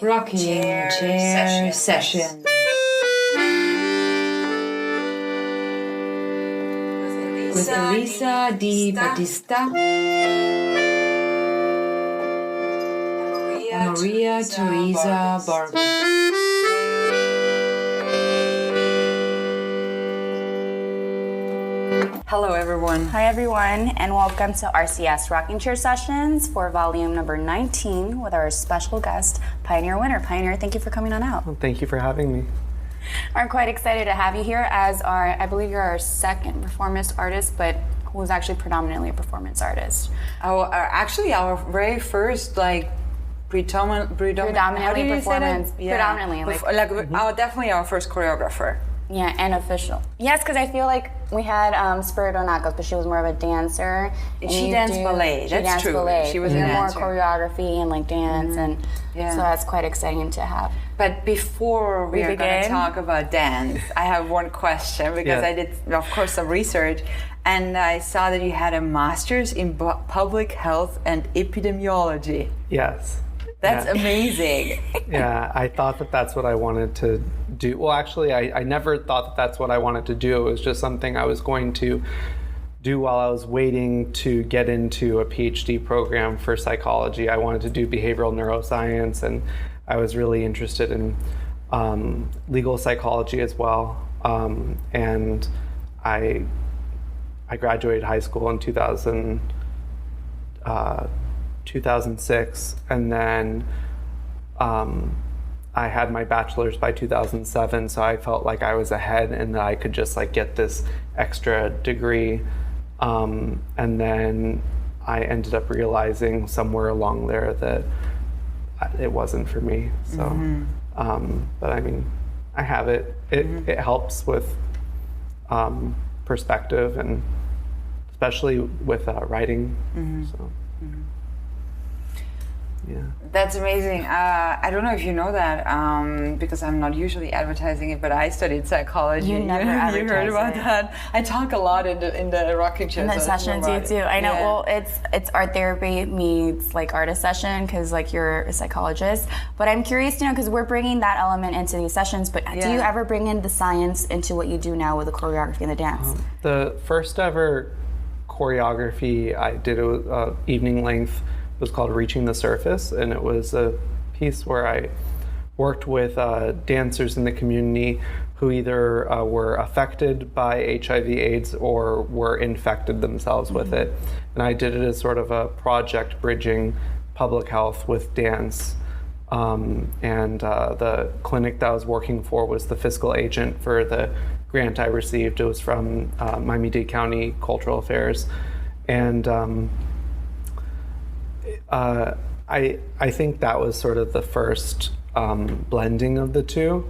Rocking Chair Session. With Elisa Di Battista and Maria Teresa Barber. Hello everyone. Hi everyone, and welcome to RCS Rocking Chair Sessions for volume number 19 with our special guest, Pioneer Winner. Pioneer, thank you for coming on out. Well, thank you for having me. I'm quite excited to have you here as I believe you're our second performance artist, but who's actually predominantly a performance artist. Actually, our very first, predominantly performance. Yeah. Predominantly. Definitely our first choreographer. Yeah, and official. Yes, because I feel like we had Spirit Onakos, but she was more of a dancer. She danced ballet. That's true. Ballet. She was a dancer. More choreography and dance, and so that's quite exciting to have. But before we are going to talk about dance, I have one question because I did, of course, some research, and I saw that you had a master's in public health and epidemiology. Yes. That's amazing. Yeah, I thought that that's what I wanted to do. Well, actually, I never thought that that's what I wanted to do. It was just something I was going to do while I was waiting to get into a PhD program for psychology. I wanted to do behavioral neuroscience, and I was really interested in legal psychology as well. And I graduated high school in 2006, and then I had my bachelor's by 2007, so I felt like I was ahead and that I could just get this extra degree. And then I ended up realizing somewhere along there that it wasn't for me. So, but I mean, I have it. It helps with perspective, and especially with writing. So. Yeah. That's amazing. I don't know if you know that because I'm not usually advertising it, but I studied psychology. You never advertise You heard about that? I talk a lot in the rocking chair sessions. You do. I know. Yeah. Well, it's art therapy meets artist session because you're a psychologist. But I'm curious to know, because we're bringing that element into these sessions. But do you ever bring in the science into what you do now with the choreography and the dance? The first ever choreography I did, it was evening length. It was called Reaching the Surface, and it was a piece where I worked with dancers in the community who either were affected by HIV/AIDS or were infected themselves with it. And I did it as sort of a project bridging public health with dance. And the clinic that I was working for was the fiscal agent for the grant I received. It was from Miami-Dade County Cultural Affairs. And I think that was sort of the first blending of the two.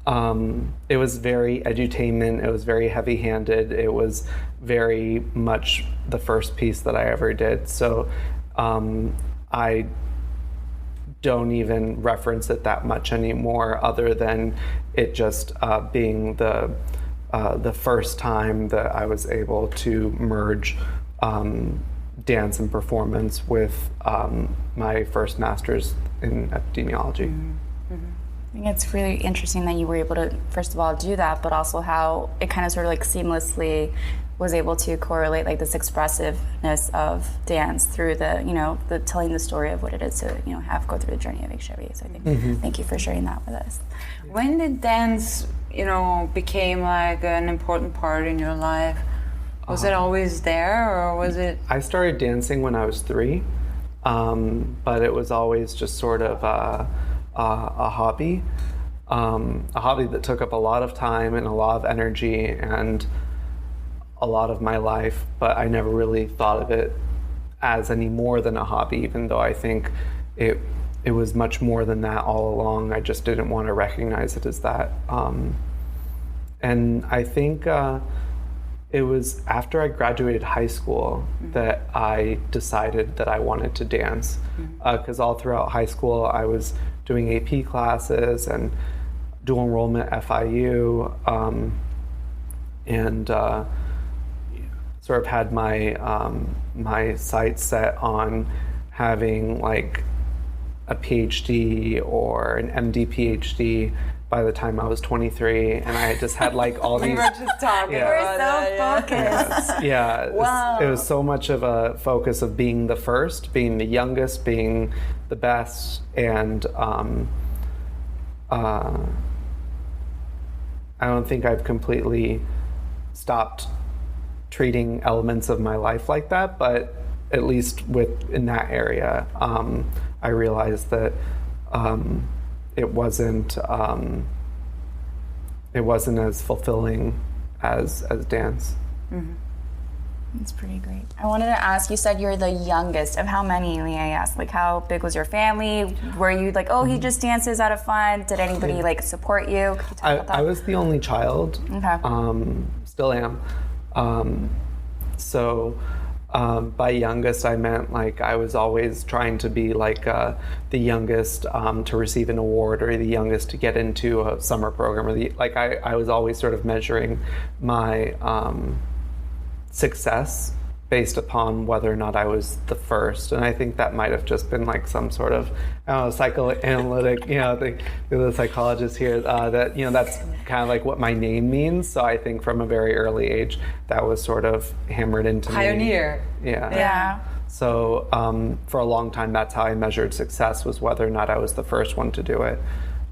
It was very edutainment, it was very heavy-handed, it was very much the first piece that I ever did. So I don't even reference it that much anymore, other than it just being the first time that I was able to merge dance and performance with my first master's in epidemiology. I think it's really interesting that you were able to, first of all, do that, but also how it kind of sort of seamlessly was able to correlate this expressiveness of dance through the telling the story of what it is to go through the journey of HIV. So I think thank you for sharing that with us. When did dance became an important part in your life? Was it always there, or was it? I started dancing when I was 3, but it was always just sort of a hobby that took up a lot of time and a lot of energy and a lot of my life, but I never really thought of it as any more than a hobby, even though I think it was much more than that all along. I just didn't want to recognize it as that. And I think it was after I graduated high school that I decided that I wanted to dance, because all throughout high school I was doing AP classes and dual enrollment at FIU, and sort of had my my sights set on having a PhD or an MD PhD by the time I was 23, and I just had like all these. We were just talking We're about so focused. Yeah, Wow. it was so much of a focus of being the first, being the youngest, being the best, and I don't think I've completely stopped treating elements of my life like that, but at least in that area, I realized that it wasn't as fulfilling as dance. Mm-hmm. That's pretty great. I wanted to ask, you said you're the youngest of how many, may I ask? Like, how big was your family? Were you like, oh, he just dances out of fun? Did anybody like support you? Could you talk about that? I was the only child. Okay. Still am. By youngest, I meant like I was always trying to be like the youngest to receive an award, or the youngest to get into a summer program, or I was always sort of measuring my success based upon whether or not I was the first. And I think that might have just been like some sort of, I don't know, psychoanalytic, the psychologist here, that, that's kind of like what my name means. So I think from a very early age, that was sort of hammered into Pioneer. me. Yeah. So for a long time, that's how I measured success, was whether or not I was the first one to do it.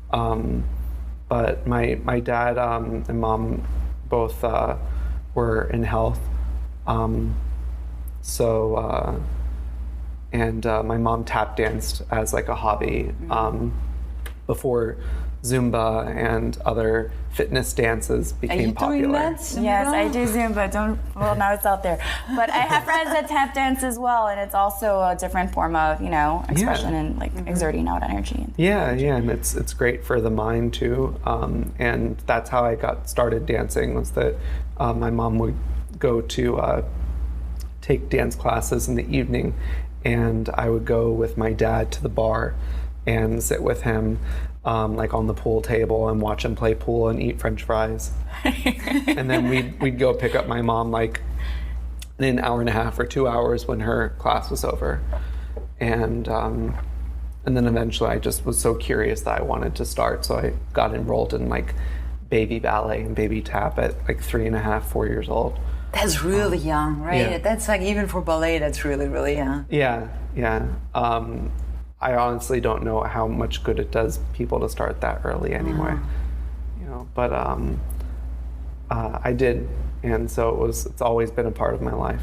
But my dad and mom both were in health. My mom tap danced as like a hobby before Zumba and other fitness dances became popular. Are you doing that, Zumba? Yes, I do Zumba. Now it's out there. But I have friends that tap dance as well, and it's also a different form of, expression and like exerting out energy. Yeah, and it's great for the mind too. And that's how I got started dancing, was that my mom would go to take dance classes in the evening, and I would go with my dad to the bar and sit with him like on the pool table and watch him play pool and eat French fries. And then we'd go pick up my mom like in an hour and a half or 2 hours when her class was over. And then eventually I just was so curious that I wanted to start, so I got enrolled in like baby ballet and baby tap at like 3.5, 4 years old. That's really young, right? Yeah. That's like, even for ballet, that's really, really young. Yeah. I honestly don't know how much good it does people to start that early anyway. But I did, and so it's always been a part of my life.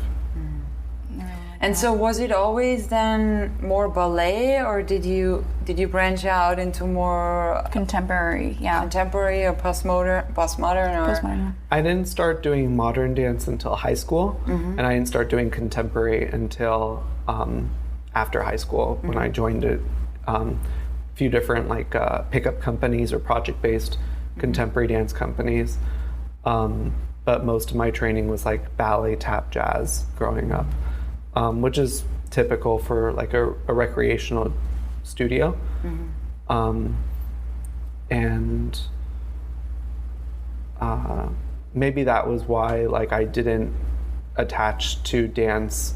And so was it always then more ballet, or did you branch out into more Contemporary, contemporary or postmodern or? Postmodern. I didn't start doing modern dance until high school, and I didn't start doing contemporary until after high school, when I joined a few different like pickup companies or project-based contemporary dance companies. But most of my training was like ballet, tap, jazz growing up, which is typical for like a recreational studio. And maybe that was why like I didn't attach to dance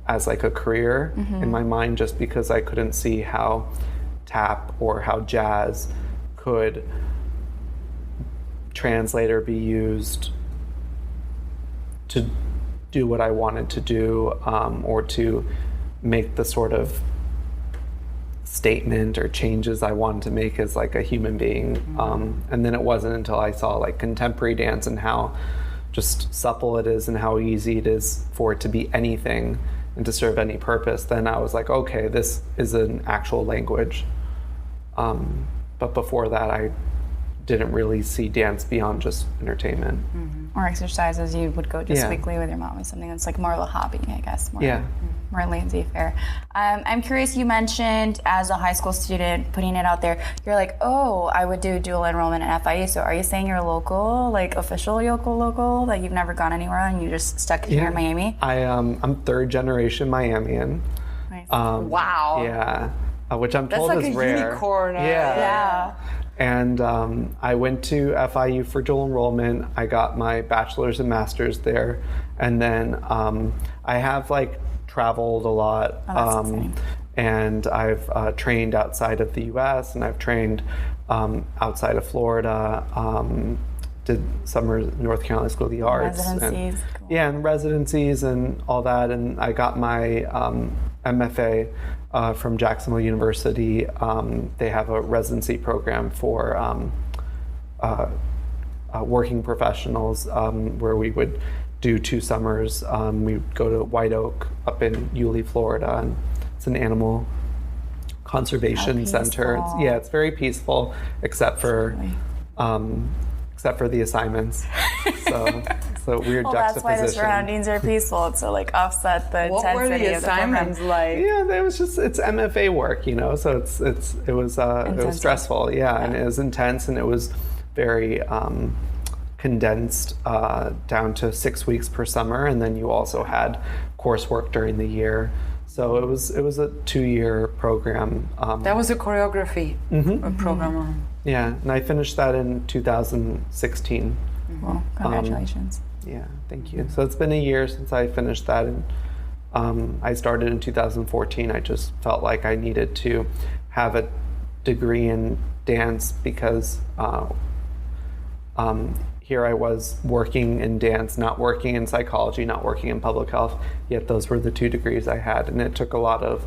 as like a career in my mind, just because I couldn't see how tap or how jazz could translate or be used to do what I wanted to do, or to make the sort of statement or changes I wanted to make as like a human being. And then it wasn't until I saw like contemporary dance and how just supple it is and how easy it is for it to be anything and to serve any purpose, then I was like, okay, this is an actual language. But before that, I didn't really see dance beyond just entertainment. Or exercises you would go just weekly with your mom, is something that's like more of a hobby, I guess. More lazy affair. I'm curious, you mentioned as a high school student, putting it out there, you're like, oh, I would do dual enrollment at FIU. So are you saying you're local, like official local, that you've never gone anywhere and you just stuck here in Miami? I'm third generation Miamian. Nice. Wow. Yeah, which I'm told That's like is a rare. unicorn. Yeah. And I went to FIU for dual enrollment. I got my bachelor's and master's there. And then I have like traveled a lot. Oh, that's exciting. and I've trained outside of the U.S. and I've trained outside of Florida. Did summer North Carolina School of the Arts. Residencies. Cool. Yeah, and residencies and all that. And I got my MFA from Jacksonville University. They have a residency program for working professionals where we would do 2 summers. We would go to White Oak up in Yulee, Florida, and it's an animal conservation center. It's very peaceful, except for the assignments. So weird juxtaposition. That's why the surroundings are peaceful, to like offset the what intensity were the of the assignments program. like? Yeah, it's MFA work, you know. So it was stressful, and it was intense, and it was very condensed down to 6 weeks per summer, and then you also had coursework during the year. So it was a 2-year program. That was a choreography program. Yeah, and I finished that in 2016. Well, congratulations. Yeah, thank you. So it's been a year since I finished that, and I started in 2014. I just felt like I needed to have a degree in dance because here I was working in dance, not working in psychology, not working in public health, yet those were the 2 degrees I had, and it took a lot of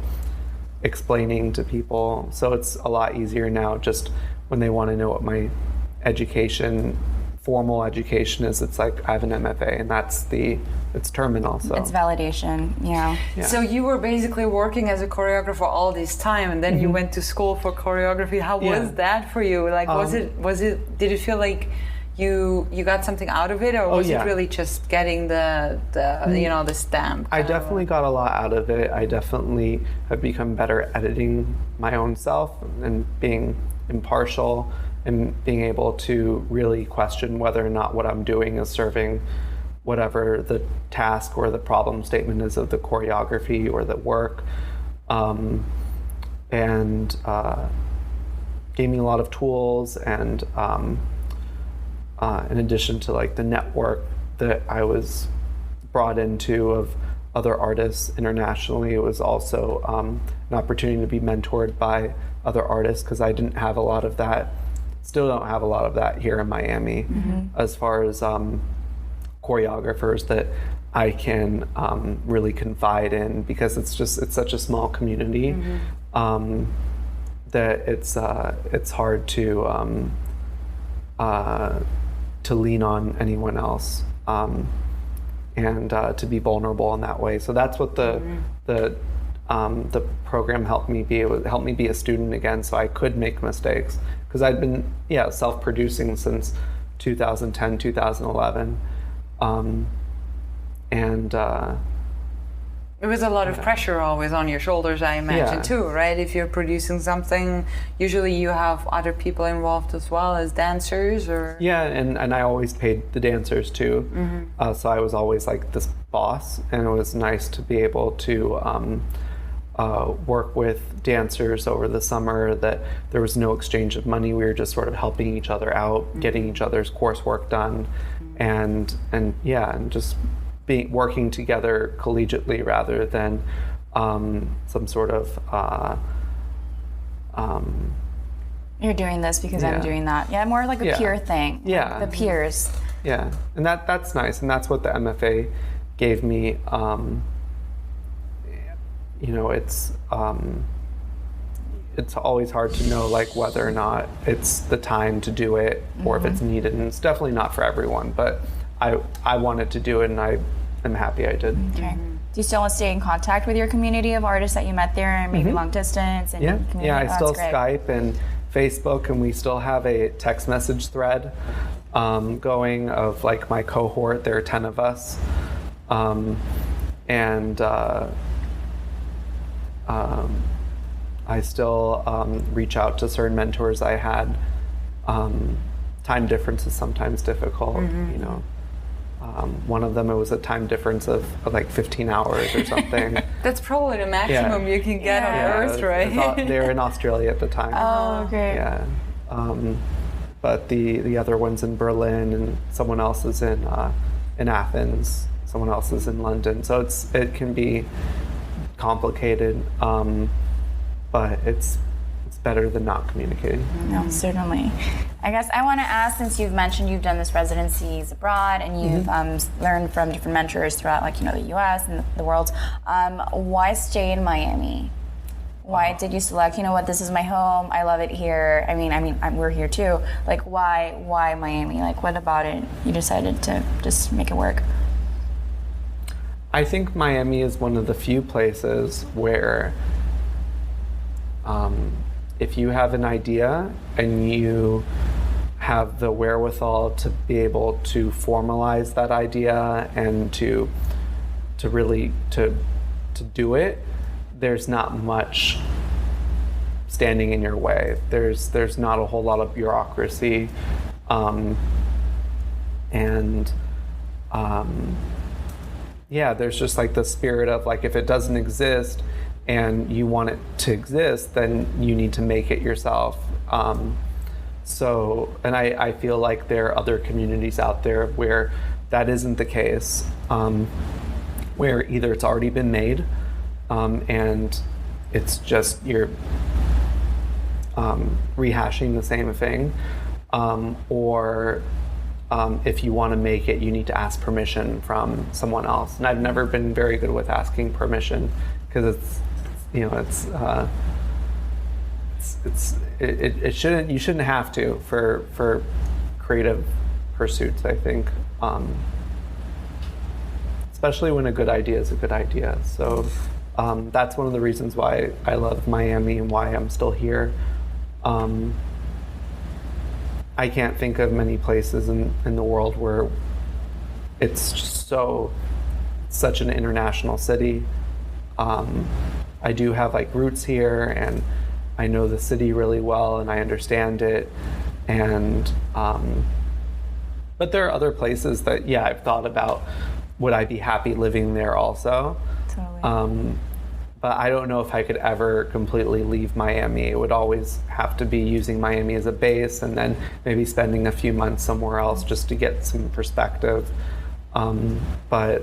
explaining to people. So it's a lot easier now just when they want to know what my formal education is. It's like I have an MFA, and it's terminal. So it's validation, yeah. So you were basically working as a choreographer all this time, and then you went to school for choreography. How was that for you? Like, did it feel like you got something out of it, or was it really just getting the stamp? I definitely got a lot out of it. I definitely have become better at editing my own self and being impartial and being able to really question whether or not what I'm doing is serving whatever the task or the problem statement is of the choreography or the work. And gave me a lot of tools, and in addition to like the network that I was brought into of other artists internationally, it was also an opportunity to be mentored by other artists, because I didn't have a lot of that, still don't have a lot of that here in Miami, as far as choreographers that I can really confide in, because it's such a small community that it's hard to lean on anyone else and to be vulnerable in that way. So that's what the program helped me be. It helped me be a student again, so I could make mistakes, because I'd been self-producing since 2010, 2011, and it was a lot of pressure always on your shoulders, I imagine, too, right? If you're producing something, usually you have other people involved as well as dancers, or... Yeah, and I always paid the dancers, too. So I was always like this boss, and it was nice to be able to work with dancers over the summer, that there was no exchange of money. We were just sort of helping each other out, getting each other's coursework done, and just working together collegiately rather than some sort of you're doing this because I'm doing that. Yeah, more like a peer thing. Yeah. Like the peers. Yeah, and that's nice, and that's what the MFA gave me. It's always hard to know like whether or not it's the time to do it or if it's needed, and it's definitely not for everyone, but I wanted to do it, and I'm happy I did. Okay. Do you still want to stay in contact with your community of artists that you met there, and maybe long distance? And I still Skype and Facebook, and we still have a text message thread going of like my cohort. There are 10 of us, and I still reach out to certain mentors I had. Time difference is sometimes difficult, you know. One of them, it was a time difference of like 15 hours or something. That's probably the maximum you can get on Earth, right? They were in Australia at the time. Oh, okay. Yeah. But the other one's in Berlin, and someone else is in Athens. Someone else is in London. So it can be complicated. but it's better than not communicating. No, certainly. I guess I want to ask, since you've mentioned you've done this residencies abroad and you've learned from different mentors throughout, like, the U.S. and the world, why stay in Miami? Why did you select, this is my home, I love it here. We're here too. Like, why Miami? Like, what about it you decided to just make it work? I think Miami is one of the few places where if you have an idea and you have the wherewithal to be able to formalize that idea and to really do it, there's not much standing in your way. There's not a whole lot of bureaucracy, there's just like the spirit of, like, if it doesn't exist and you want it to exist, then you need to make it yourself. And I feel like there are other communities out there where that isn't the case, where either it's already been made and it's just you're rehashing the same thing, or if you want to make it, you need to ask permission from someone else. And I've never been very good with asking permission because you shouldn't have to for creative pursuits, I think, especially when a good idea is a good idea. So that's one of the reasons why I love Miami and why I'm still here. I can't think of many places in the world where it's just such an international city. I do have like roots here, and I know the city really well, and I understand it. And but there are other places that I've thought about. Would I be happy living there also? Totally. But I don't know if I could ever completely leave Miami. It would always have to be using Miami as a base and then maybe spending a few months somewhere else just to get some perspective. But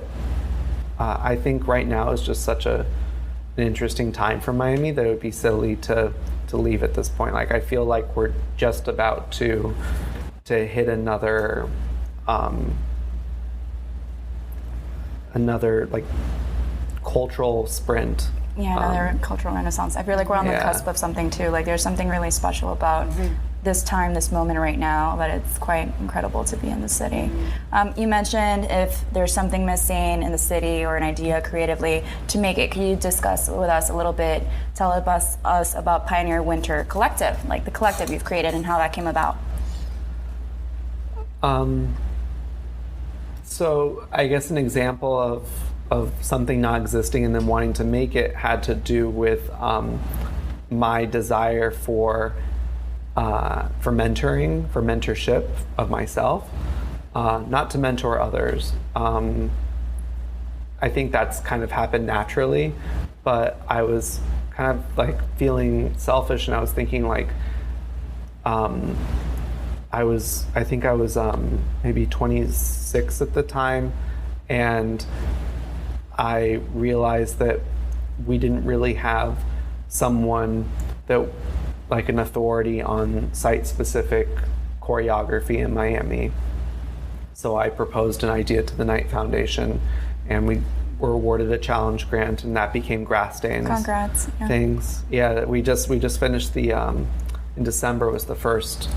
I think right now is just such an interesting time for Miami that it would be silly to leave at this point. Like, I feel like we're just about to hit another like cultural sprint. Yeah, another cultural renaissance. I feel like we're on the cusp of something too. Like, there's something really special about this time, this moment right now, that it's quite incredible to be in the city. You mentioned if there's something missing in the city or an idea creatively to make it. Can you discuss with us a little bit, tell us about Pioneer Winter Collective, like the collective you've created and how that came about? So I guess an example of something not existing and then wanting to make it had to do with my desire for mentorship of myself, not to mentor others. I think that's kind of happened naturally, but I was kind of like feeling selfish, and I was thinking like, I think I was maybe 26 at the time, and I realized that we didn't really have someone that, like, an authority on site-specific choreography in Miami. So I proposed an idea to the Knight Foundation, and we were awarded a challenge grant, and that became Grass Stains. Congrats. Yeah. Things. Yeah, we just finished the in December was the first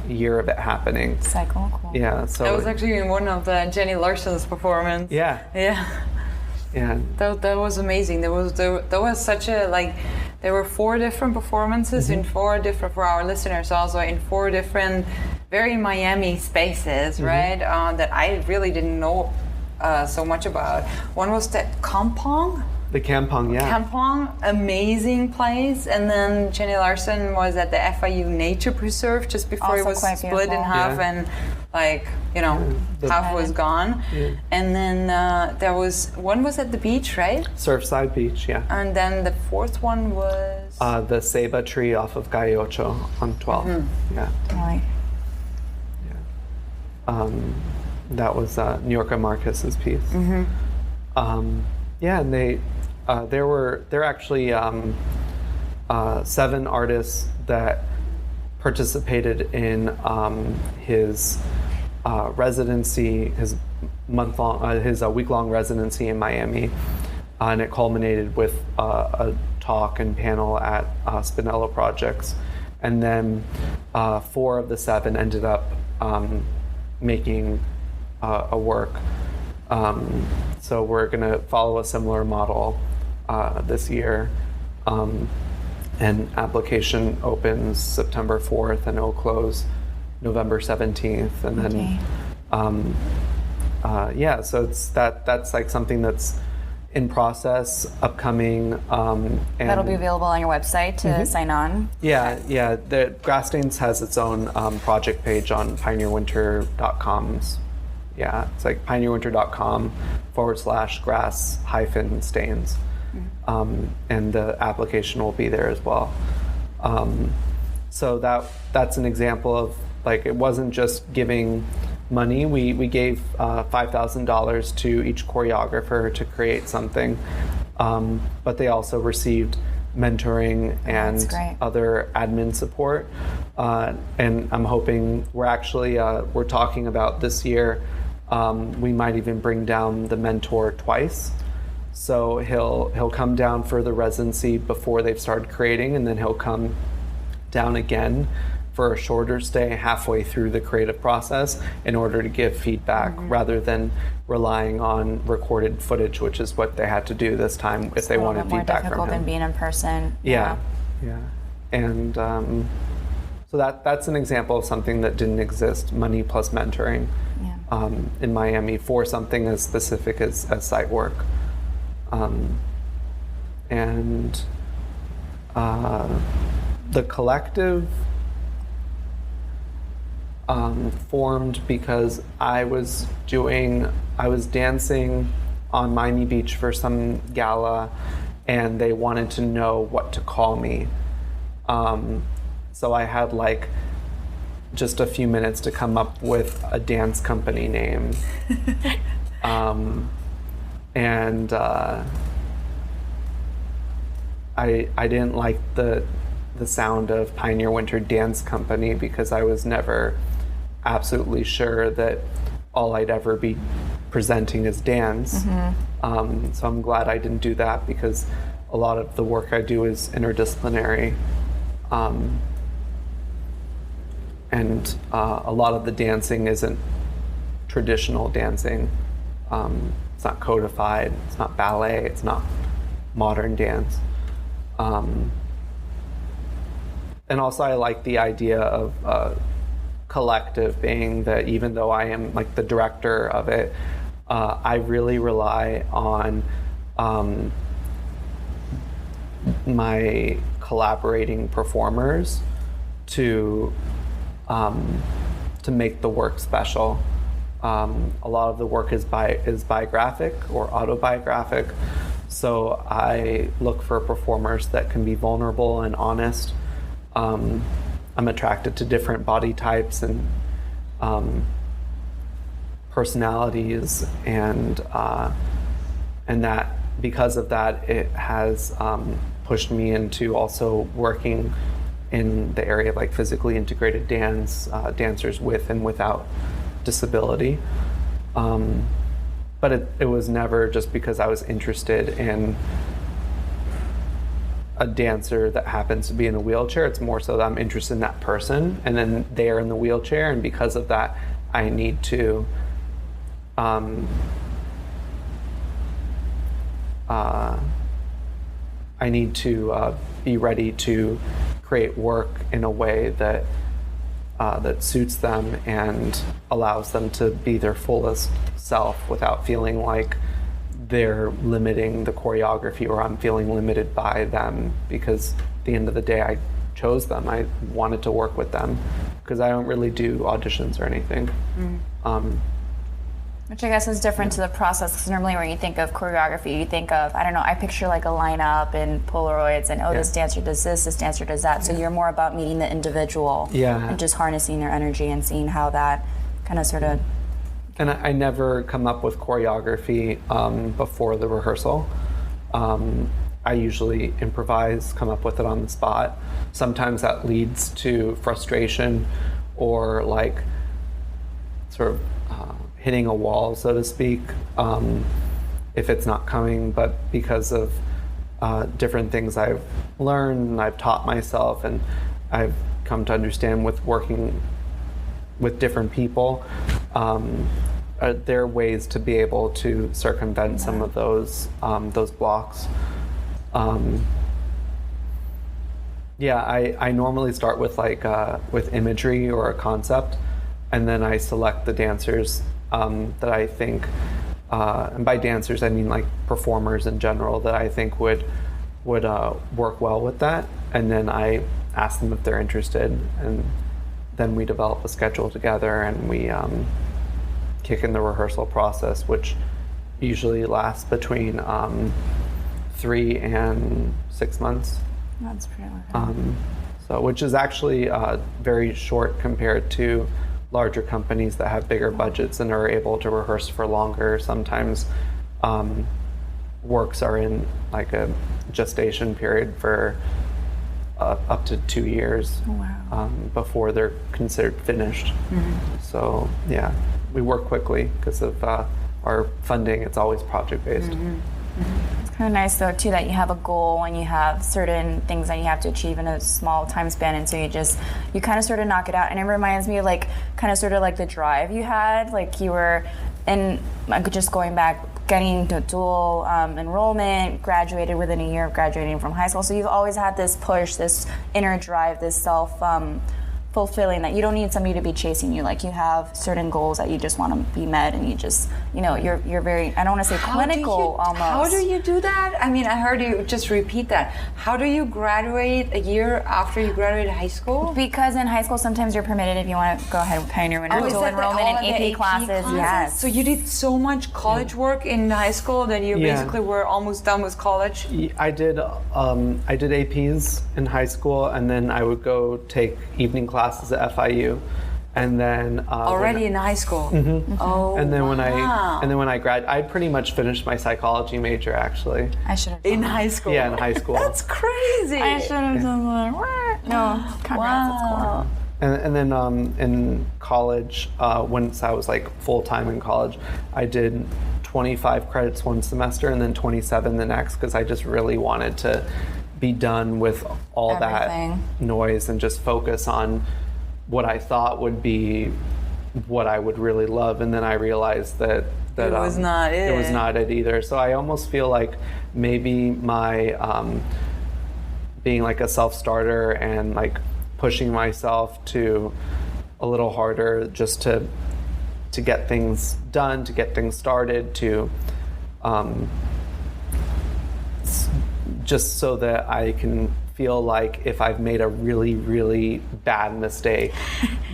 year of it happening. Cycle, cool. Yeah, so that was actually in one of the Jenny Larson's performance. Yeah. That was amazing. There was such a, like, there were 4 different performances in 4 different, for our listeners also, in 4 different very Miami spaces, right? That I really didn't know so much about. One was the Kampong. The Kampong, yeah. Kampong, amazing place. And then Jenny Larson was at the FIU Nature Preserve just before Also it was quite split beautiful. in half, and like, half was gone. Yeah. And then there was, one was at the beach, right? Surfside Beach, yeah. And then the 4th one was? The Ceiba tree off of Calle Ocho on 12th. Yeah. Right. Yeah. That was New Yorker Marcus's piece. And they're actually 7 artists that participated in his residency, his week-long residency in Miami, and it culminated with a talk and panel at Spinello Projects. And then 4 of the 7 ended up making a work. So we're going to follow a similar model this year. And application opens September 4th and it'll close November 17th. And then, so it's that's like something that's in process, upcoming. And that'll be available on your website to sign on? Yeah. The Grassstains has its own project page on pioneerwinter.com's. Yeah, it's like pioneerwinter.com/grass-stains. And the application will be there as well. So that's an example of, like, it wasn't just giving money. We gave $5,000 to each choreographer to create something, but they also received mentoring and other admin support. And I'm hoping we're talking about this year. We might even bring down the mentor twice. So he'll come down for the residency before they've started creating, and then he'll come down again for a shorter stay halfway through the creative process in order to give feedback, rather than relying on recorded footage, which is what they had to do this time if they wanted feedback from him. More difficult than being in person. Yeah. And so that's an example of something that didn't exist, money plus mentoring, in Miami for something as specific as site work. And the collective formed because I was dancing on Miami Beach for some gala, and they wanted to know what to call me. So I had like just a few minutes to come up with a dance company name. And I didn't like the sound of Pioneer Winter Dance Company because I was never absolutely sure that all I'd ever be presenting is dance. So I'm glad I didn't do that, because a lot of the work I do is interdisciplinary. And a lot of the dancing isn't traditional dancing. It's not codified, it's not ballet, it's not modern dance. And also I like the idea of collective being that even though I am like the director of it, I really rely on my collaborating performers to make the work special. A lot of the work is biographic or autobiographic, so I look for performers that can be vulnerable and honest. I'm attracted to different body types and personalities, and that because of that, it has pushed me into also working in the area of like physically integrated dance, dancers with and without disability. But it was never just because I was interested in a dancer that happens to be in a wheelchair. It's more so that I'm interested in that person, and then they're in the wheelchair, and because of that, I need to be ready to create work in a way that suits them and allows them to be their fullest self without feeling like they're limiting the choreography or I'm feeling limited by them, because at the end of the day I chose them. I wanted to work with them because I don't really do auditions or anything. Which I guess is different to the process, because normally when you think of choreography, you think of, I don't know, I picture like a lineup and Polaroids and, this dancer does this dancer does that. So you're more about meeting the individual and just harnessing their energy and seeing how that kind of sort of... And I never come up with choreography before the rehearsal. I usually improvise, come up with it on the spot. Sometimes that leads to frustration or like sort of hitting a wall, so to speak, if it's not coming, but because of different things I've learned and I've taught myself and I've come to understand with working with different people, there are ways to be able to circumvent some of those blocks. I normally start with with imagery or a concept, and then I select the dancers that I think, and by dancers I mean like performers in general, that I think would work well with that, and then I ask them if they're interested, and then we develop a schedule together, and we kick in the rehearsal process, which usually lasts between 3 and 6 months. That's pretty long. Which is actually very short compared to larger companies that have bigger budgets and are able to rehearse for longer. Sometimes works are in like a gestation period for up to 2 years. Wow. Before they're considered finished. Mm-hmm. So yeah, we work quickly because of our funding. It's always project-based. Mm-hmm. Mm-hmm. It's kind of nice though too that you have a goal and you have certain things that you have to achieve in a small time span, and so you kind of sort of knock it out. And it reminds me of like kind of sort of like the drive you had, like you were in, just going back, getting to dual enrollment, graduated within a year of graduating from high school. So you've always had this push, this inner drive, this self fulfilling, that you don't need somebody to be chasing you. Like you have certain goals that you just want to be met, and you just, you're very, I don't want to say clinical almost. How do you do that? I mean, I heard you just repeat that. How do you graduate a year after you graduated high school? Because in high school, sometimes you're permitted, if you want to go ahead and pioneer dual enrollment in AP classes. Yes. So you did so much college work in high school that you basically were almost done with college? I did APs in high school, and then I would go take evening classes at FIU, and then already in high school. Mm-hmm. Oh, and then when wow. I pretty much finished my psychology major actually. I should have in high school. Yeah, in high school. That's crazy. I should have done that. No, congrats. Wow. That's And then in college, once I was like full time in college, I did 25 credits one semester and then 27 the next, because I just really wanted to be done with all Everything. that noise and just focus on what I thought would be what I would really love. And then I realized that it was not it. It was not it either. So I almost feel like maybe my being like a self-starter and like pushing myself to a little harder just to get things done, to get things started, to just so that I can feel like if I've made a really, really bad mistake,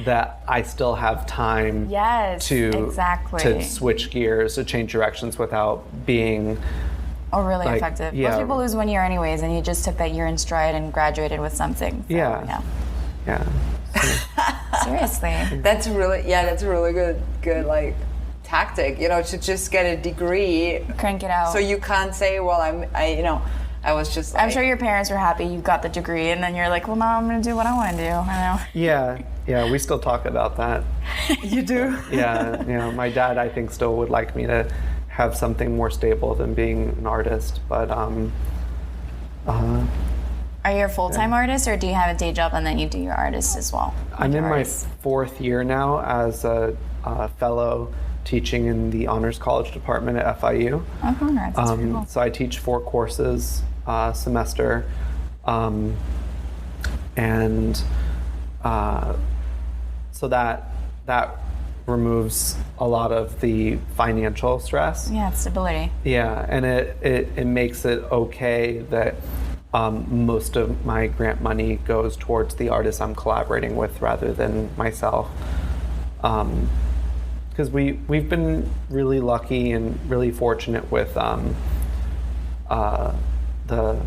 that I still have time to switch gears, to change directions without being really effective. Yeah. Most people lose 1 year anyways, and you just took that year in stride and graduated with something. So, yeah. Seriously. That's a really good like tactic, to just get a degree. Crank it out. So you can't say, well, I was just like, I'm sure your parents were happy you got the degree, and then you're like, well, now I'm going to do what I want to do. I know. Yeah, we still talk about that. You do? Yeah, my dad, I think, still would like me to have something more stable than being an artist, but Are you a full-time artist, or do you have a day job and then you do your artist as well? I'm in my 4th year now as a fellow teaching in the Honors College Department at FIU. Oh, congrats. That's pretty cool. So I teach 4 courses a semester, and so that removes a lot of the financial stress. Yeah, it's stability. Yeah, and it makes it okay that most of my grant money goes towards the artists I'm collaborating with rather than myself. Because we've been really lucky and really fortunate with the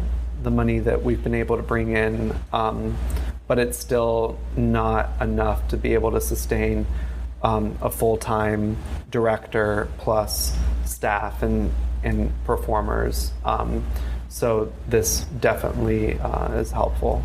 money that we've been able to bring in, but it's still not enough to be able to sustain a full-time director plus staff and performers. So this definitely is helpful.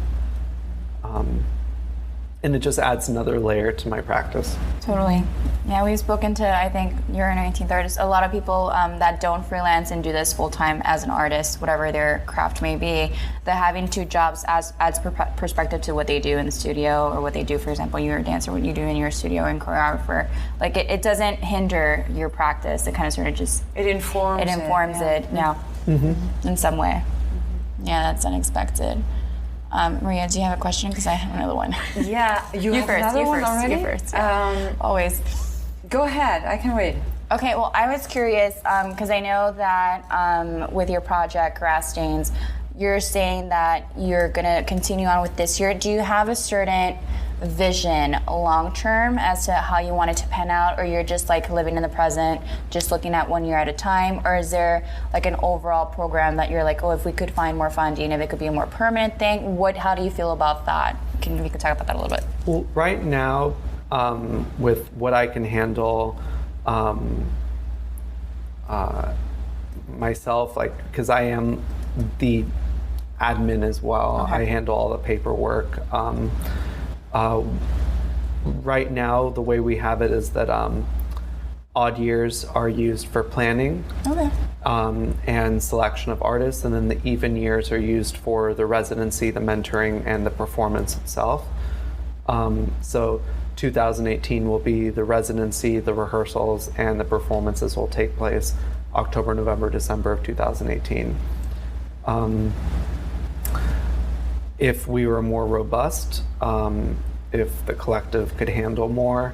And it just adds another layer to my practice. Totally. Yeah, we've spoken to, I think, you're a 19th artist, a lot of people that don't freelance and do this full-time as an artist, whatever their craft may be, that having two jobs adds perspective to what they do in the studio, or what they do, for example, you're a dancer, what you do in your studio, and choreographer. Like, it doesn't hinder your practice. It kind of sort of just... It informs it, in some way. Yeah, that's unexpected. Maria, do you have a question? Because I have another one. Yeah, you have another one already? You first. Yeah. Always. Go ahead. I can wait. Okay. Well, I was curious because I know that with your project, Grass Stains, you're saying that you're going to continue on with this year. Do you have a certain vision long term as to how you want it to pan out, or you're just like living in the present, just looking at 1 year at a time, or is there like an overall program that you're like, oh, if we could find more funding, if it could be a more permanent thing? How do you feel about that? We could talk about that a little bit. Well, right now, with what I can handle myself, like, because I am the admin as well. Okay. I handle all the paperwork. Right now, the way we have it is that odd years are used for planning and selection of artists, and then the even years are used for the residency, the mentoring, and the performance itself. So 2018 will be the residency, the rehearsals, and the performances will take place October, November, December of 2018. If we were more robust, if the collective could handle more,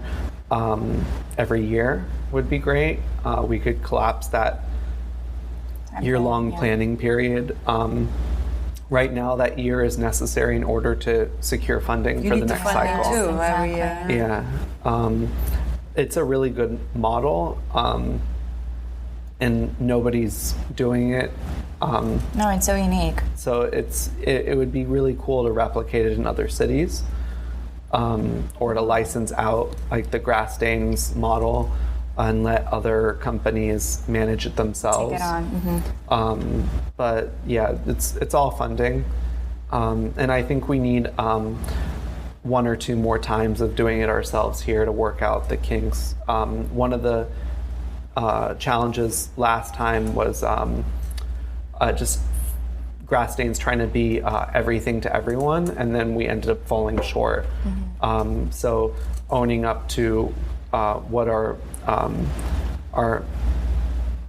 every year would be great. We could collapse that year-long planning period. Right now, that year is necessary in order to secure funding for the next cycle. Too, every year. Yeah, it's a really good model, and nobody's doing it. No, it's so unique. So it would be really cool to replicate it in other cities, or to license out like the Grass Stains model and let other companies manage it themselves. Take it on. But yeah, it's all funding, and I think we need 1 or 2 more times of doing it ourselves here to work out the kinks. One of the challenges last time was just Grass Stains trying to be everything to everyone, and then we ended up falling short. So owning up to what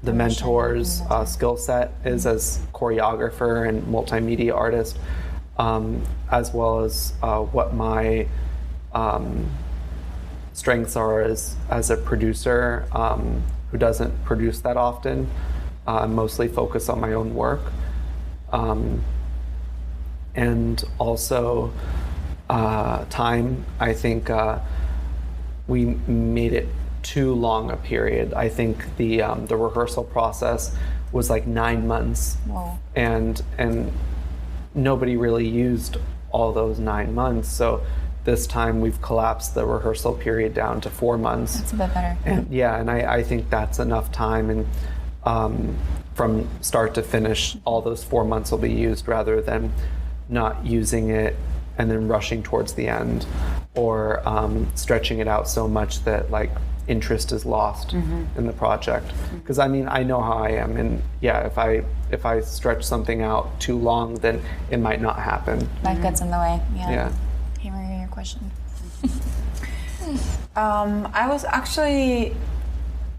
the mentor's skill set is as choreographer and multimedia artist, as well as what my strengths are as a producer who doesn't produce that often. Mostly focus on my own work. And also time. I think we made it too long a period. I think the rehearsal process was like 9 months. Wow. And nobody really used all those 9 months. So this time we've collapsed the rehearsal period down to 4 months. That's a bit better. And I think that's enough time, and from start to finish, all those 4 months will be used, rather than not using it and then rushing towards the end, or stretching it out so much that like interest is lost in the project. Because I mean, I know how I am, and yeah, if I stretch something out too long, then it might not happen. Life gets in the way. Yeah. Hey, Maria, your question. I was actually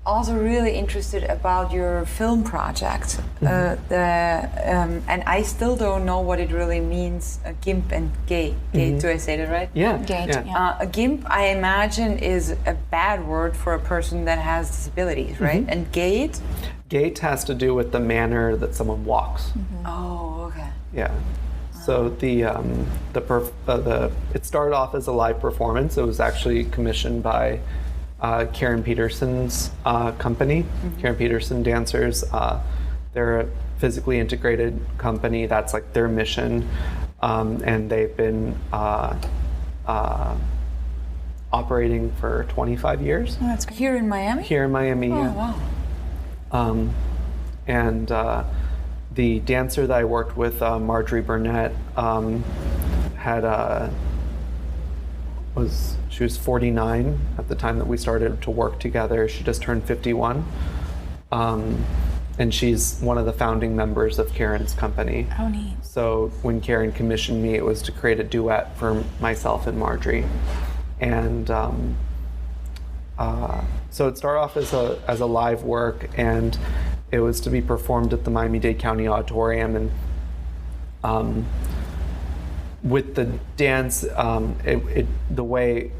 also really interested about your film project. And I still don't know what it really means, Gimp and Gait. Gait, do I say that right? Yeah. Gait, yeah. A Gimp, I imagine, is a bad word for a person that has disabilities, right? And Gait? Gait has to do with the manner that someone walks. Oh, okay. Yeah. So it started off as a live performance. It was actually commissioned by Karen Peterson's company, Karen Peterson Dancers. They're a physically integrated company. That's like their mission, and they've been operating for 25 years. Oh, that's great. Here in Miami? Here in Miami. Oh, wow. And the dancer that I worked with, Marjorie Burnett, she was 49 at the time that we started to work together. She just turned 51. And she's one of the founding members of Karen's company. Oh, neat. So when Karen commissioned me, it was to create a duet for myself and Marjorie. And so it started off as a live work, and it was to be performed at the Miami-Dade County Auditorium. And with the dance, the way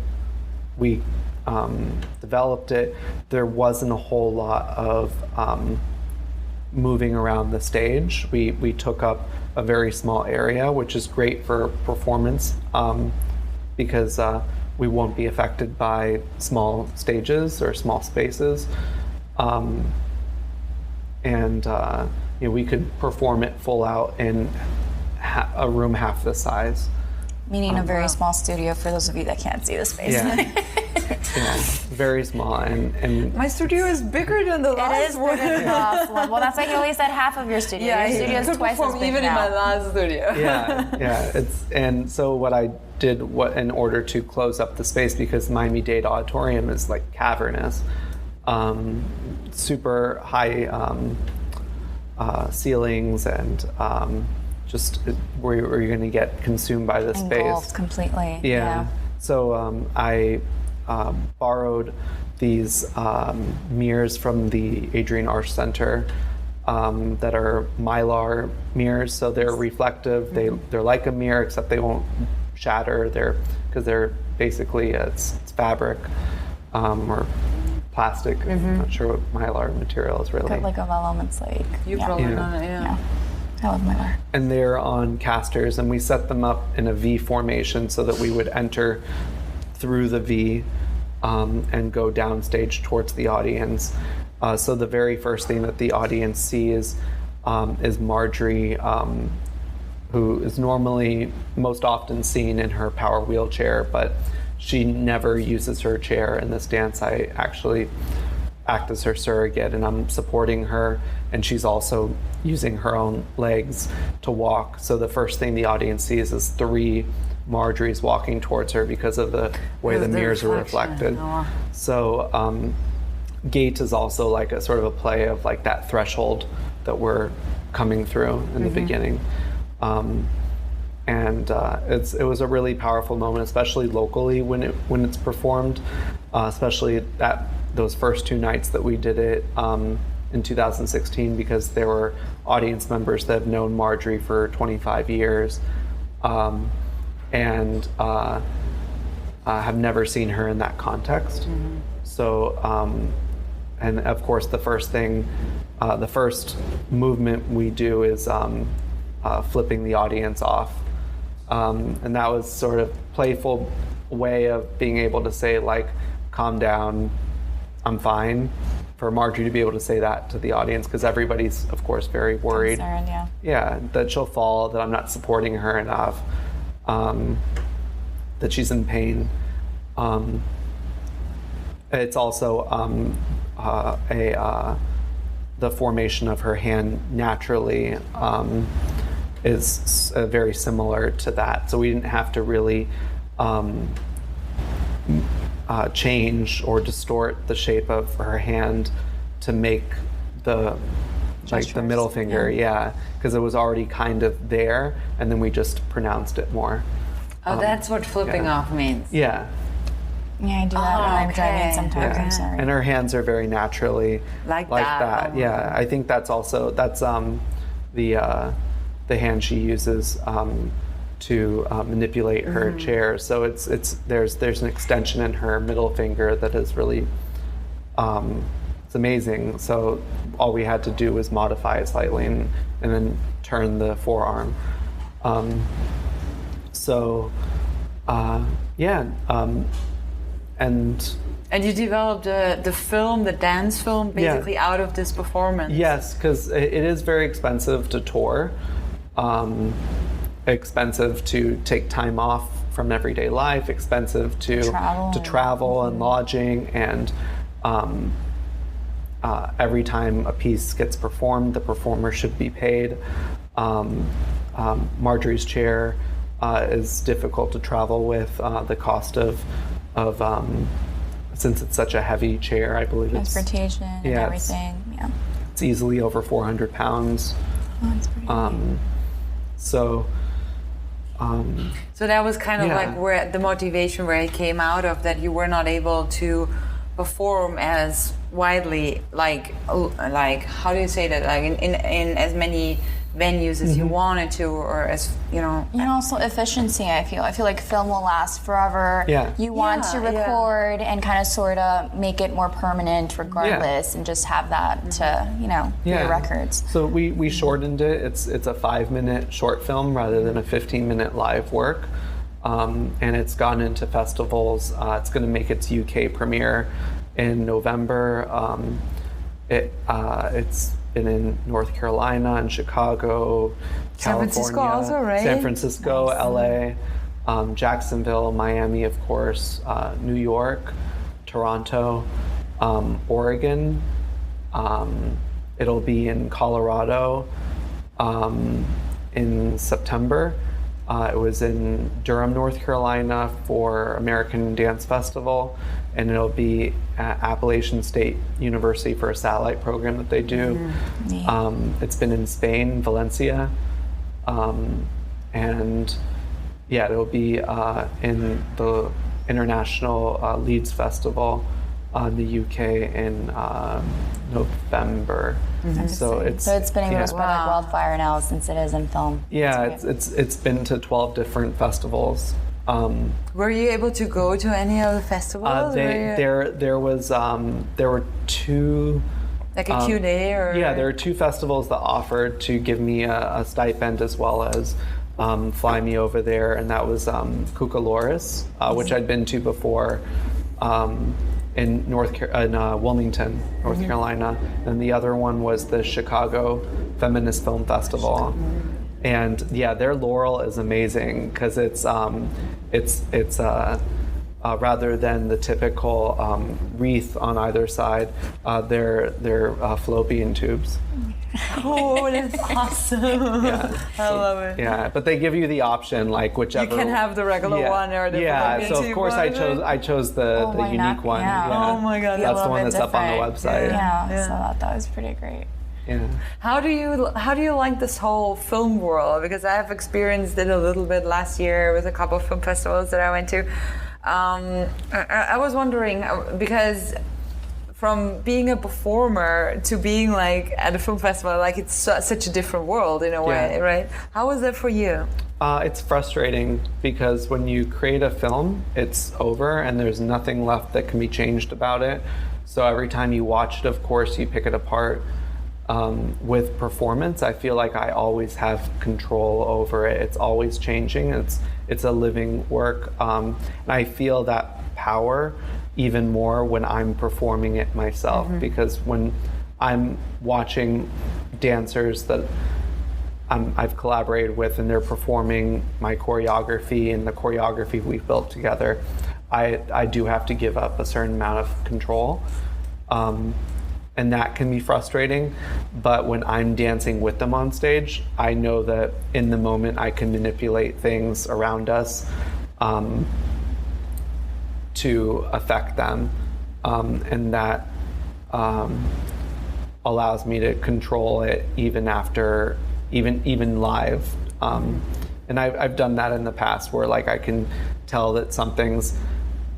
we developed it, there wasn't a whole lot of moving around the stage. We took up a very small area, which is great for performance because we won't be affected by small stages or small spaces. We could perform it full out in a room half the size. Meaning a very small studio for those of you that can't see the space. Yeah. Yeah, very small, and my studio is bigger than the last one. It is bigger than the last one. Well, that's like you always said half of your studio. Yeah, your studio is twice as big even now. in my last studio. Yeah. And so what I did, in order to close up the space, because Miami-Dade Auditorium is like cavernous, super high ceilings, and just where you're going to get consumed by the Engulfed space completely. Yeah. So I borrowed these mirrors from the Adrian Arch Center that are mylar mirrors. So they're reflective. They're like a mirror, except they won't shatter. Because they're basically it's fabric or plastic. I'm not sure what mylar material is really. Got like of elements like. You probably know it, yeah. I love mylar. And they're on casters, and we set them up in a V formation so that we would enter through the V and go downstage towards the audience. So the very first thing that the audience sees is Marjorie, who is normally most often seen in her power wheelchair, but she never uses her chair in this dance. I actually act as her surrogate, and I'm supporting her, and she's also using her own legs to walk. So the first thing the audience sees is 3 Marjories walking towards her because of the way the mirrors are reflected. Oh. So gait is also like a sort of a play of like that threshold that we're coming through in the beginning. It was a really powerful moment, especially locally when it's performed, especially those first 2 nights that we did it in 2016, because there were audience members that have known Marjorie for 25 years and have never seen her in that context. So, and of course, the first movement we do is flipping the audience off. And that was sort of playful way of being able to say, like, calm down, I'm fine, for Marjorie to be able to say that to the audience, because everybody's, of course, very worried. Concerned, yeah. Yeah, that she'll fall, that I'm not supporting her enough, that she's in pain. It's also the formation of her hand naturally is very similar to that. So we didn't have to really change or distort the shape of her hand to make the middle finger, because it was already kind of there, and then we just pronounced it more. Oh, that's what flipping off means. Yeah. Yeah, I do that when I'm driving sometimes. Yeah. I'm sorry. And her hands are very naturally like that. Oh, yeah, I think that's the hand she uses to manipulate her chair. So there's an extension in her middle finger that is really it's amazing. So all we had to do was modify it slightly and then turn the forearm. And you developed the dance film, basically out of this performance. Yes, because it is very expensive to tour, expensive to take time off from everyday life, expensive to travel and lodging, and every time a piece gets performed, the performer should be paid. Marjorie's chair is difficult to travel with. The cost of since it's such a heavy chair, I believe transportation and everything. Yeah, it's easily over 400 pounds. Oh, that's pretty heavy. So that was kind of like where the motivation where it came out of, that you were not able to perform as widely, like how do you say that, like in as many venues as you wanted to, or as also efficiency. I feel like film will last forever. You want to record and kind of sort of make it more permanent regardless, and just have that to for your records. So we shortened it. It's a 5-minute short film rather than a 15-minute live work, and it's gone into festivals. It's going to make its UK premiere in November. It's been in North Carolina and Chicago, California, San Francisco also, right? San Francisco, LA, Jacksonville, Miami, of course, New York, Toronto, Oregon. It'll be in Colorado in September. It was in Durham, North Carolina for American Dance Festival, and it'll be at Appalachian State University for a satellite program that they do. It's been in Spain, Valencia, and it'll be in the International Leeds Festival in the UK in November. So it's been like wildfire now since it is in film. It's been to 12 different festivals. Were you able to go to any of the festivals? There were two. Like a Q&A or? Yeah, there are two festivals that offered to give me a stipend as well as fly me over there, and that was Cucaloris, which I'd been to before. In Wilmington, North Carolina, and the other one was the Chicago Feminist Film Festival. And their laurel is amazing because it's rather than the typical wreath on either side, they're fallopian tubes. Oh, that's awesome! I love it. Yeah, but they give you the option, like whichever. You can have the regular one or the so of course I chose the unique one. Oh my God, that's the one that's up on the website. So that was pretty great. Yeah. How do you like this whole film world? Because I have experienced it a little bit last year with a couple of film festivals that I went to. I was wondering, because from being a performer to being like at a film festival, like it's such a different world in a way, right? How was that for you? It's frustrating because when you create a film, it's over and there's nothing left that can be changed about it. So every time you watch it, of course, you pick it apart. With performance, I feel like I always have control over it. It's always changing. It's a living work. And I feel that power even more when I'm performing it myself, because when I'm watching dancers that I've collaborated with and they're performing my choreography and the choreography we've built together, I do have to give up a certain amount of control. And that can be frustrating, but when I'm dancing with them on stage, I know that in the moment I can manipulate things around us to affect them, and that allows me to control it even after, even live. And I've done that in the past where like I can tell that something's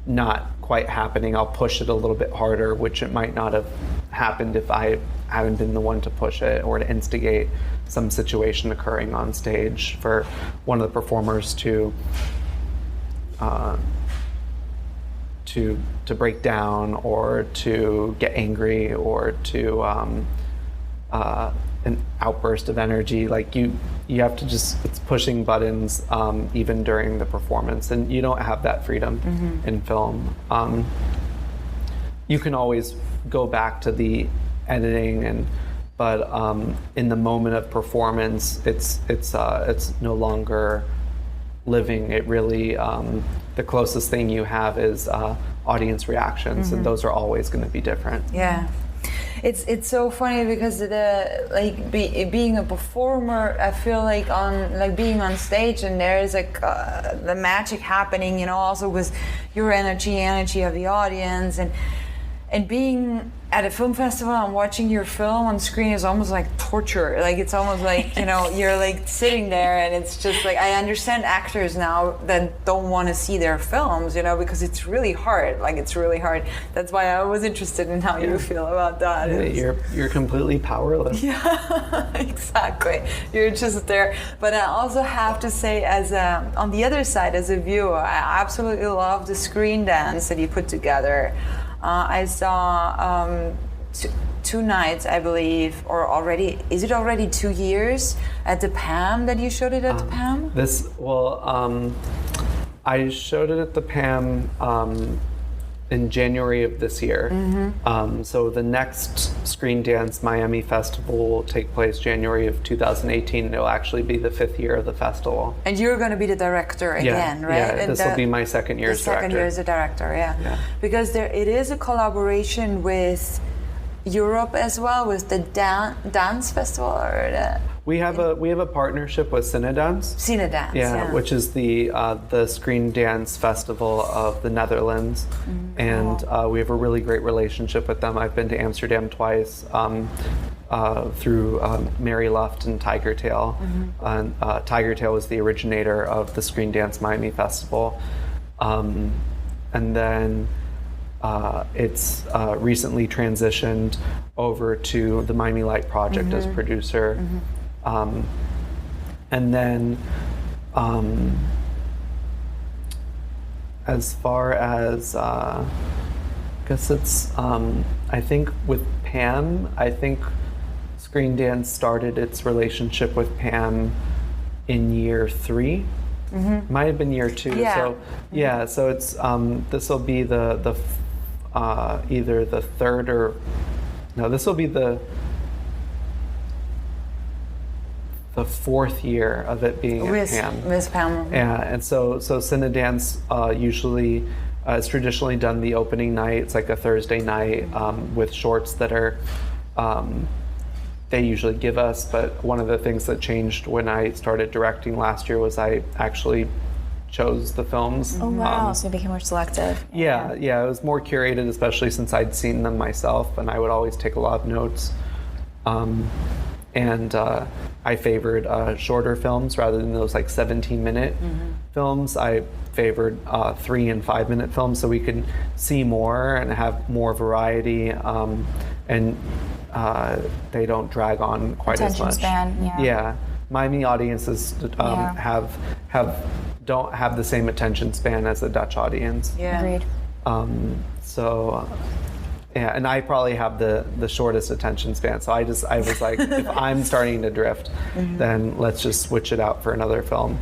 not quite happening. I'll push it a little bit harder, which it might not have happened if I hadn't been the one to push it or to instigate some situation occurring on stage for one of the performers to break down or to get angry or to an outburst of energy. Like you have to it's pushing buttons even during the performance, and you don't have that freedom in film. You can always go back to the editing, but in the moment of performance, it's no longer living. It really the closest thing you have is audience reactions, and those are always going to be different. Yeah. it's so funny because being a performer, I feel like being on stage, and there is like the magic happening, also with your energy of the audience, and being at a film festival and watching your film on screen is almost like torture. Like it's almost like you're like sitting there, and it's just like I understand actors now that don't want to see their films, because it's really hard. Like it's really hard. That's why I was interested in how you feel about that. You're completely powerless. Yeah, exactly. You're just there. But I also have to say, on the other side, as a viewer, I absolutely love the screen dance that you put together. I saw 2 nights, I believe, or already, is it already 2 years at the PAM that you showed it at the PAM? I showed it at the PAM in January of this year. So the next Screen Dance Miami Festival will take place January of 2018. It'll actually be the 5th year of the festival. And you're going to be the director again, right? Yeah, this will be my second year as director. Second year as a director, yeah. Because it is a collaboration with Europe as well, with the dance festival, or we have a partnership with Cinedance. Cinedance, yeah, which is the Screen Dance Festival of the Netherlands, and we have a really great relationship with them. I've been to Amsterdam twice through Mary Luft and Tigertail. Tigertail was the originator of the Screen Dance Miami Festival, and then it's recently transitioned over to the Miami Light Project as producer. And then as far as I guess it's I think with Pam, I think Screen Dance started its relationship with Pam in year 3. Might have been year 2. Yeah. So it's this will be the either the third or no, this will be the 4th year of it being at PAM. Miss Pam. Yeah, and so Cinedance usually has traditionally done the opening night. It's like a Thursday night with shorts that are they usually give us. But one of the things that changed when I started directing last year was I actually chose the films. Oh wow! So you became more selective. Yeah, it was more curated, especially since I'd seen them myself, and I would always take a lot of notes. And I favored shorter films rather than those like 17-minute films. I favored 3 and 5 minute films so we could see more and have more variety, and they don't drag on quite as much. Attention span, yeah. Miami audiences don't have the same attention span as the Dutch audience. Yeah. Agreed. Yeah, and I probably have the shortest attention span. So I was like, if I'm starting to drift, then let's just switch it out for another film.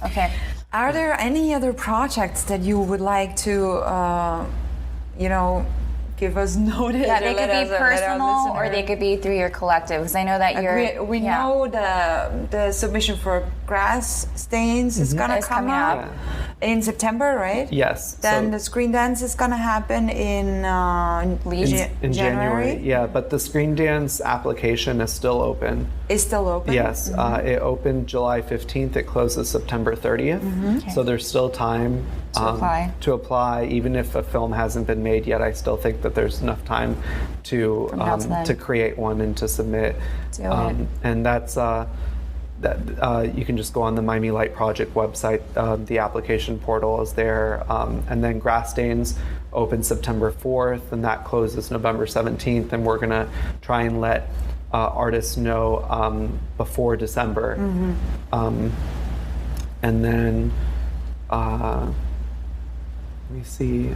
Okay. Are there any other projects that you would like to, give us notice? Yeah, they could be personal or they could be through your collective. Because I know that we know the submission for Grass Stains is gonna come up in September, right? Yes. Then the Screen Dance is gonna happen in January. Yeah, but the Screen Dance application is still open. It's still open? Yes. It opened July 15th. It closes September 30th. Okay. So there's still time to apply. Even if a film hasn't been made yet, I still think that there's enough time to create one and to submit. And that's you can just go on the Miami Light Project website. The application portal is there. And then Grass Stains opens September 4th, and that closes November 17th. And we're going to try and let artists know before December. And then, let me see.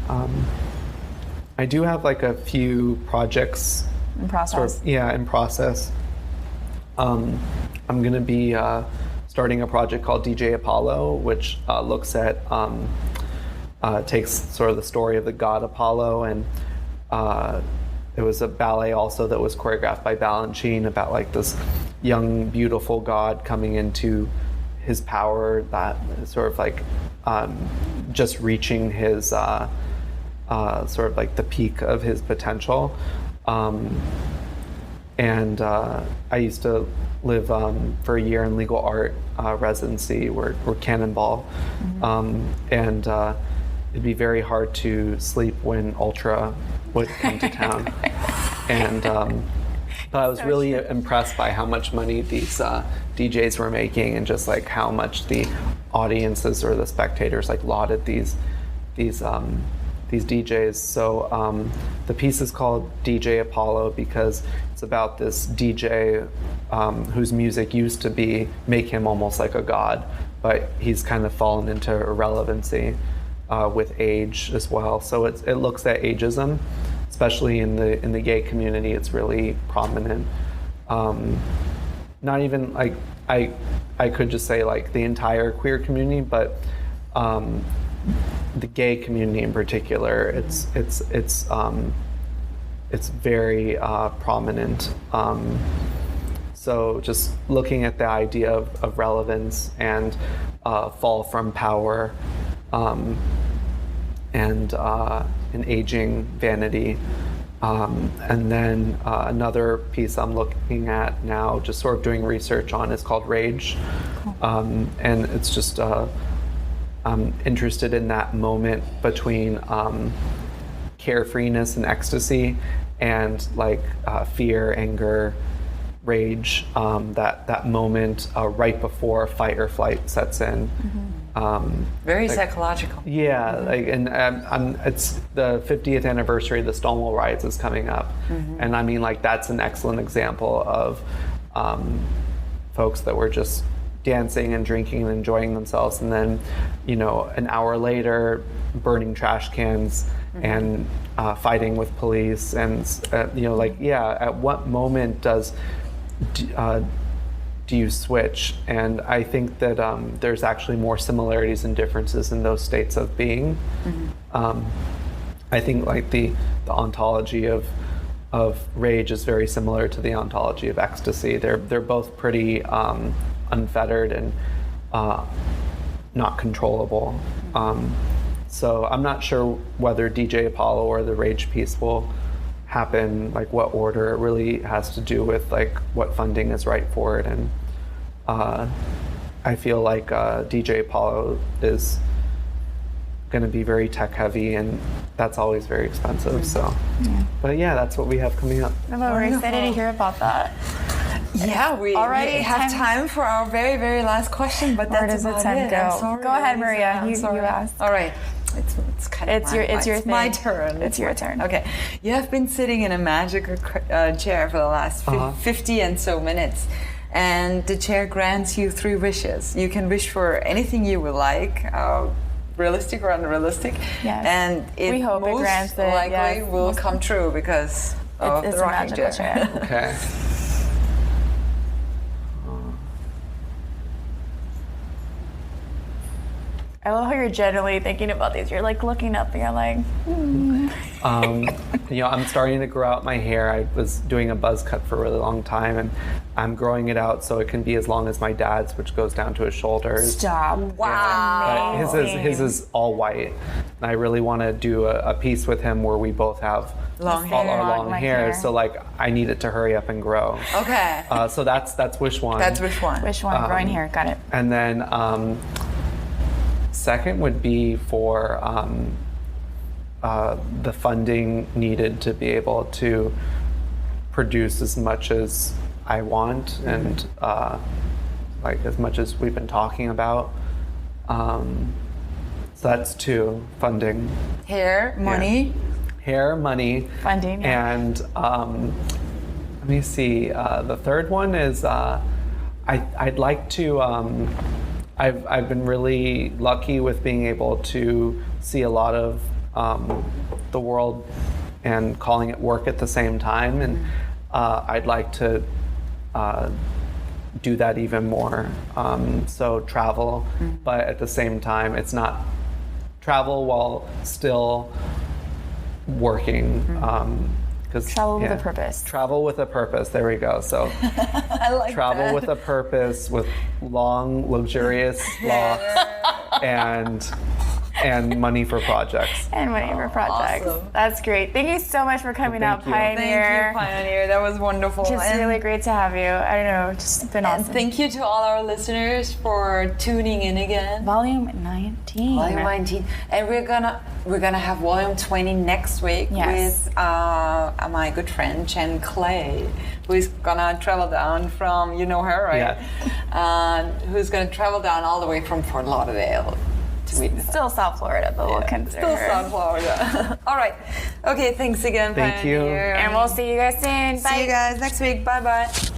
I do have like a few projects in process. In process. I'm going to be starting a project called DJ Apollo, which looks at takes sort of the story of the god Apollo, and it was a ballet also that was choreographed by Balanchine about like this young, beautiful god coming into his power, that sort of like just reaching his sort of like the peak of his potential. And I used to live for a year in legal art residency or Cannonball. And it'd be very hard to sleep when Ultra would come to town. And but I was really impressed by how much money these DJs were making, and just like how much the audiences or the spectators like lauded these DJs. So the piece is called DJ Apollo because it's about this DJ whose music used to make him almost like a god, but he's kind of fallen into irrelevancy with age as well. So it looks at ageism, especially in the gay community. It's really prominent. Not even like I could just say like the entire queer community, but the gay community in particular, it's very prominent. So just looking at the idea of relevance and fall from power, and an aging vanity. And then another piece I'm looking at now, just sort of doing research on, is called Rage. And it's just, I'm interested in that moment between carefreeness and ecstasy and like fear, anger, rage, that moment right before fight or flight sets in. Very psychological. Yeah, like, and it's the 50th anniversary of the Stonewall riots is coming up, and I mean, like, that's an excellent example of folks that were just dancing and drinking and enjoying themselves, and then, an hour later, burning trash cans and fighting with police, and at what moment do you switch? And I think that there's actually more similarities and differences in those states of being. I think like the ontology of rage is very similar to the ontology of ecstasy. They're both pretty unfettered and not controllable. So I'm not sure whether DJ Apollo or the Rage piece will happen, like what order. It really has to do with like what funding is right for it, and I feel like DJ Apollo is going to be very tech heavy, and that's always very expensive. So, but yeah, that's what we have coming up. We're excited to hear about that. Yeah, we already have time for our very, very last question, but that's about it. I'm sorry. Go ahead, Maria. You asked. All right. It's kind of my turn. It's your turn. Okay. You have been sitting in a magical chair for the last 50 and so minutes, and the chair grants you 3 wishes. You can wish for anything you would like, realistic or unrealistic, and it most likely will come true because of the rocking chair. Okay. I love how you're generally thinking about these. You're like looking up and you're like, I'm starting to grow out my hair. I was doing a buzz cut for a really long time, and I'm growing it out so it can be as long as my dad's, which goes down to his shoulders. Stop. Wow. But his is all white. And I really want to do a piece with him where we both have long hair. So like I need it to hurry up and grow. Okay. So that's wish one. That's wish one. Wish one, growing hair. Got it. And then second would be for the funding needed to be able to produce as much as I want, and like as much as we've been talking about. So that's 2, funding. Hair, money. Hair, money. Funding. And let me see, the third one is I'd like to, I've been really lucky with being able to see a lot of the world and calling it work at the same time, and I'd like to do that even more. So travel, but at the same time, it's not travel while still working. Travel with a purpose. Travel with a purpose. There we go. So I like travel with a purpose, with long, luxurious locks, and and money for projects. And money for projects. Awesome. That's great. Thank you so much for coming out, you. Pioneer. Thank you, Pioneer. That was wonderful. Just really great to have you. I don't know, just been awesome. And thank you to all our listeners for tuning in again. Volume 19. Volume 19, and we're gonna have volume 20 next week with my good friend Chen Clay, who is gonna travel down from, you know her, right? Yeah. Who's gonna travel down all the way from Fort Lauderdale to meet with us. Still South Florida, but we'll consider Still her. South Florida. All right. Okay. Thanks again, Thank you. Pioneer. And we'll see you guys soon. Bye. See you guys next week. Bye bye.